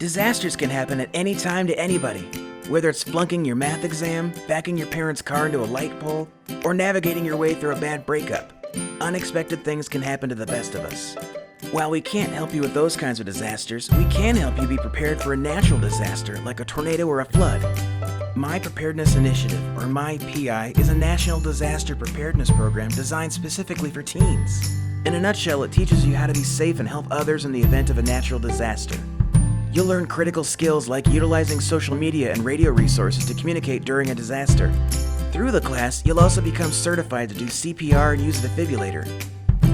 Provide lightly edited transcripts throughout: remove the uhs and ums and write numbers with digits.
Disasters can happen at any time to anybody, whether it's flunking your math exam, backing your parents' car into a light pole, or navigating your way through a bad breakup. Unexpected things can happen to the best of us. While we can't help you with those kinds of disasters, we can help you be prepared for a natural disaster like a tornado or a flood. My Preparedness Initiative, or MyPI, is a national disaster preparedness program designed specifically for teens. In a nutshell, it teaches you how to be safe and help others in the event of a natural disaster. You'll learn critical skills like utilizing social media and radio resources to communicate during a disaster. Through the class, you'll also become certified to do CPR and use a defibrillator,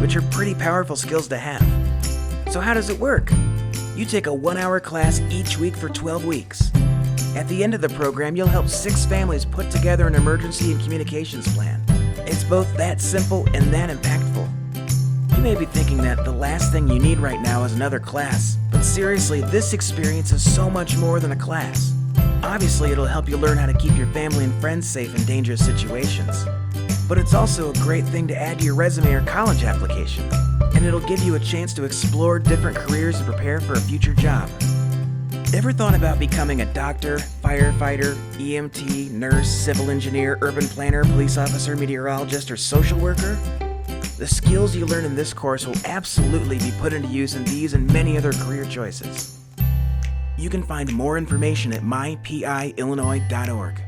which are pretty powerful skills to have. So how does it work? You take a 1-hour class each week for 12 weeks. At the end of the program, you'll help 6 families put together an emergency and communications plan. It's both that simple and that impactful. You may be thinking that the last thing you need right now is another class, but seriously, this experience is so much more than a class. Obviously, it'll help you learn how to keep your family and friends safe in dangerous situations. But it's also a great thing to add to your resume or college application, and it'll give you a chance to explore different careers and prepare for a future job. Ever thought about becoming a doctor, firefighter, EMT, nurse, civil engineer, urban planner, police officer, meteorologist, or social worker? The skills you learn in this course will absolutely be put into use in these and many other career choices. You can find more information at mypiillinois.org.